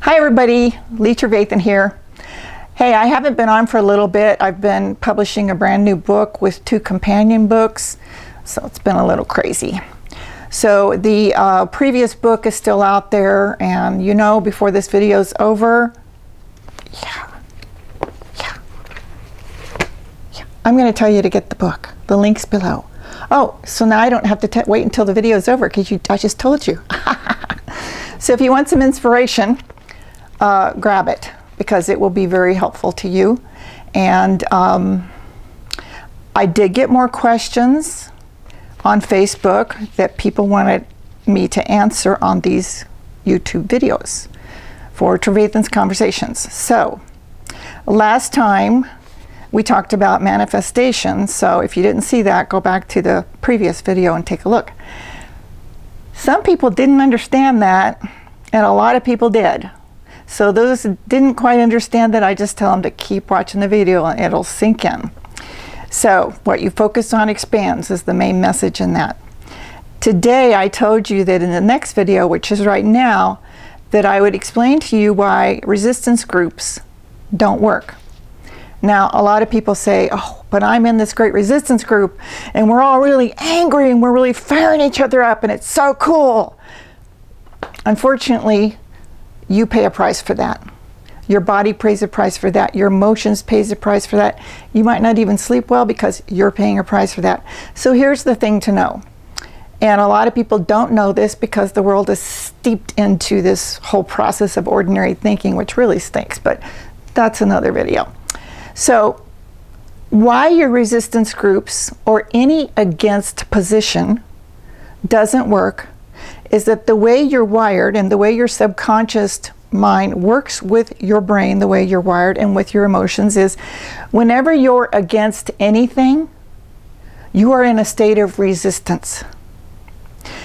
Hi everybody, Lee Travathan here. Hey, I haven't been on for a little bit. I've been publishing a brand new book with 2 companion books, so it's been a little crazy. So the previous book is still out there, and you know, before this video is over, I'm going to tell you to get the book. The link's below. Oh, so now I don't have to wait until the video is over because I just told you. So if you want some inspiration, grab it because it will be very helpful to you. And I did get more questions on Facebook that people wanted me to answer on these YouTube videos for Travathan's Conversations. So last time we talked about manifestation, so if you didn't see that, go back to the previous video and take a look. Some people didn't understand that, and a lot of people did. So those who didn't quite understand that, I just tell them to keep watching the video and it'll sink in. So what you focus on expands is the main message in that. Today I told you that in the next video, which is right now, that I would explain to you why resistance groups don't work. Now, a lot of people say, oh, but I'm in this great resistance group and we're all really angry and we're really firing each other up and it's so cool. Unfortunately, you pay a price for that. Your body pays a price for that. Your emotions pays a price for that. You might not even sleep well because you're paying a price for that. So here's the thing to know. And a lot of people don't know this because the world is steeped into this whole process of ordinary thinking, which really stinks, but that's another video. So why your resistance groups or any against position doesn't work is that the way you're wired and the way your subconscious mind works with your brain, the way you're wired and with your emotions, is whenever you're against anything, you are in a state of resistance,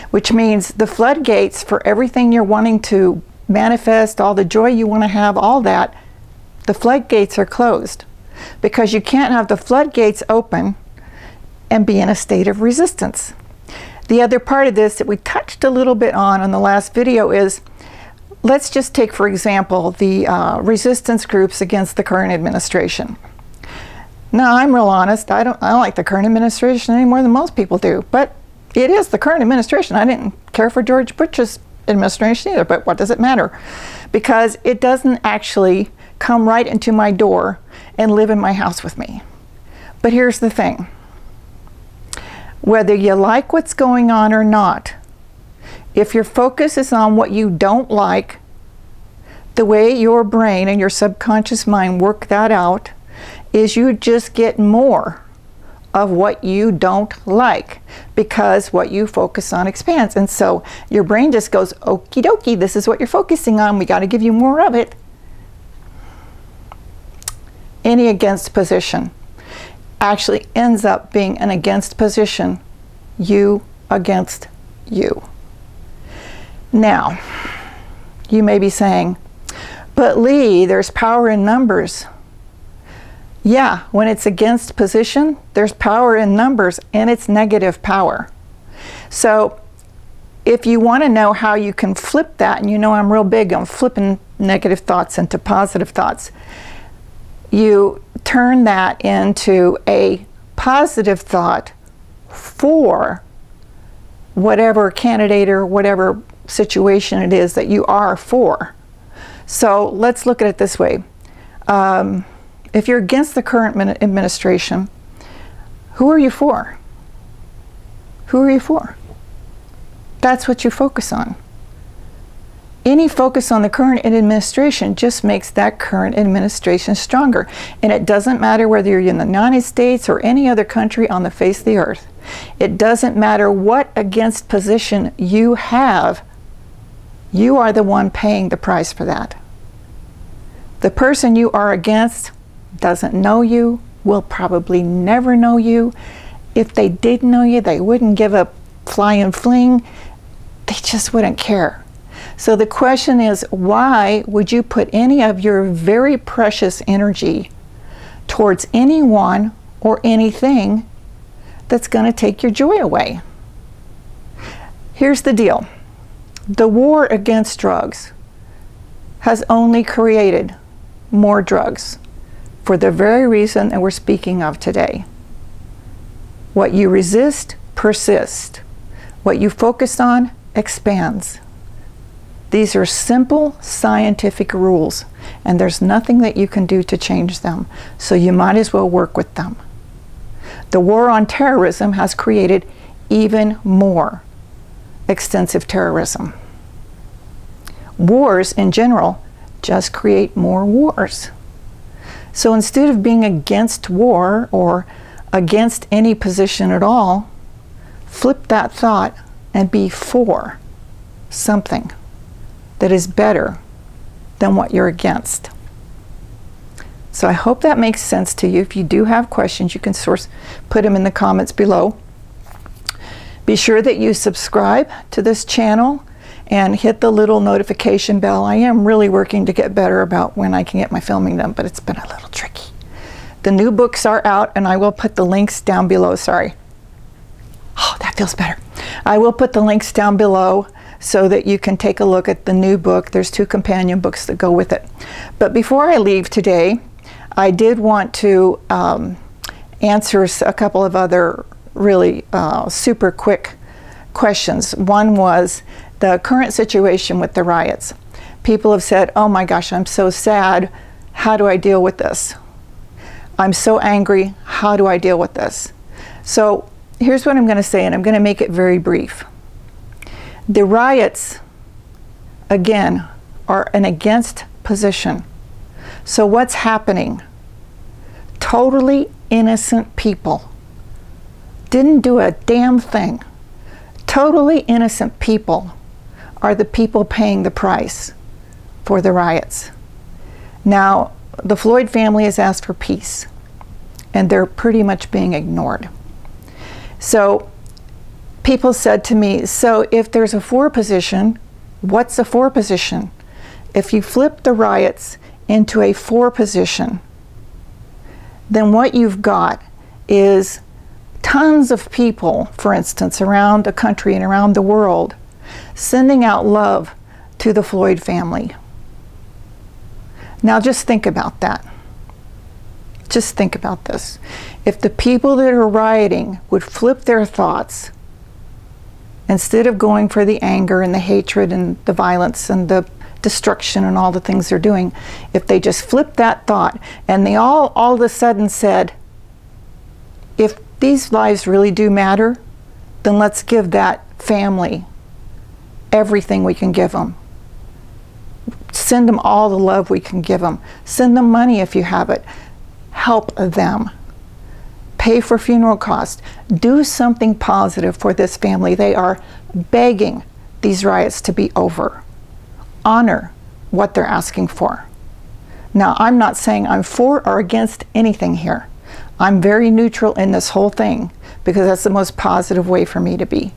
which means the floodgates for everything you're wanting to manifest, all the joy you want to have, all that, the floodgates are closed. Because you can't have the floodgates open and be in a state of resistance. The other part of this that we touched a little bit on the last video is, let's just take for example the resistance groups against the current administration. Now, I'm real honest, I don't like the current administration any more than most people do, but it is the current administration. I didn't care for George Bush's administration either, but what does it matter? Because it doesn't actually come right into my door and live in my house with me. But here's the thing. Whether you like what's going on or not, if your focus is on what you don't like, the way your brain and your subconscious mind work that out is you just get more of what you don't like because what you focus on expands. And so your brain just goes, okie dokie, this is what you're focusing on, we got to give you more of it. Any against position actually ends up being an against position, you against you. Now, you may be saying, but Lee, there's power in numbers. Yeah, when it's against position, there's power in numbers and it's negative power. So if you want to know how you can flip that, and you know I'm real big on flipping negative thoughts into positive thoughts, you turn that into a positive thought for whatever candidate or whatever situation it is that you are for. So let's look at it this way. If you're against the current administration, who are you for? Who are you for? That's what you focus on. Any focus on the current administration just makes that current administration stronger. And it doesn't matter whether you're in the United States or any other country on the face of the earth. It doesn't matter what against position you have. You are the one paying the price for that. The person you are against doesn't know you, will probably never know you. If they did know you, they wouldn't give a flying fling. They just wouldn't care. So the question is, why would you put any of your very precious energy towards anyone or anything that's going to take your joy away? Here's the deal. The war against drugs has only created more drugs for the very reason that we're speaking of today. What you resist persists. What you focus on expands. These are simple scientific rules, and there's nothing that you can do to change them, so you might as well work with them. The war on terrorism has created even more extensive terrorism. Wars in general just create more wars. So instead of being against war or against any position at all, flip that thought and be for something that is better than what you're against. So I hope that makes sense to you. If you do have questions, you can put them in the comments below. Be sure that you subscribe to this channel and hit the little notification bell. I am really working to get better about when I can get my filming done, but it's been a little tricky. The new books are out, and I will put the links down below. Sorry. Oh, that feels better. I will put the links down below so that you can take a look at the new book. There's 2 companion books that go with it. But before I leave today, I did want to answer a couple of other really super quick questions. One was the current situation with the riots. People have said, oh my gosh, I'm so sad. How do I deal with this? I'm so angry. How do I deal with this? So here's what I'm going to say, and I'm going to make it very brief. The riots, again, are an against position. So what's happening? Totally innocent people didn't do a damn thing. Totally innocent people are the people paying the price for the riots. Now, the Floyd family has asked for peace, and they're pretty much being ignored. So people said to me, so if there's a for position, what's a for position? If you flip the riots into a for position, then what you've got is tons of people, for instance, around the country and around the world, sending out love to the Floyd family. Now just think about that. Just think about this. If the people that are rioting would flip their thoughts, instead of going for the anger and the hatred and the violence and the destruction and all the things they're doing, if they just flipped that thought and they all of a sudden said, if these lives really do matter, then let's give that family everything we can give them. Send them all the love we can give them. Send them money if you have it. Help them. Pay for funeral costs. Do something positive for this family. They are begging these riots to be over. Honor what they're asking for. Now, I'm not saying I'm for or against anything here. I'm very neutral in this whole thing because that's the most positive way for me to be.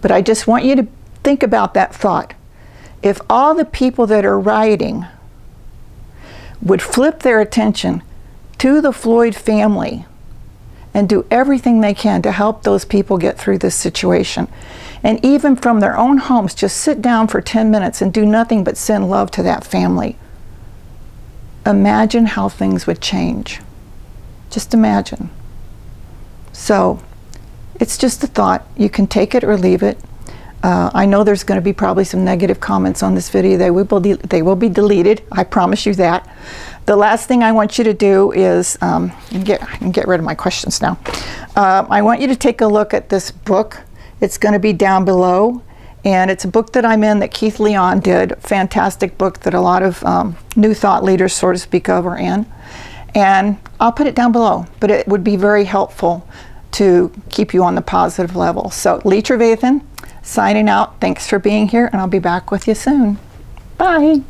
But I just want you to think about that thought. If all the people that are rioting would flip their attention to the Floyd family and do everything they can to help those people get through this situation, and even from their own homes, just sit down for 10 minutes and do nothing but send love to that family, imagine how things would change. Just imagine. So it's just a thought. You can take it or leave it. I know there's going to be probably some negative comments on this video. They will be deleted. I promise you that. The last thing I want you to do is, I can get rid of my questions now. I want you to take a look at this book. It's going to be down below. And it's a book that I'm in that Keith Leon did. Fantastic book that a lot of new thought leaders, so to speak, of are in. And I'll put it down below. But it would be very helpful to keep you on the positive level. So Lee Travathan, signing out. Thanks for being here, and I'll be back with you soon. Bye.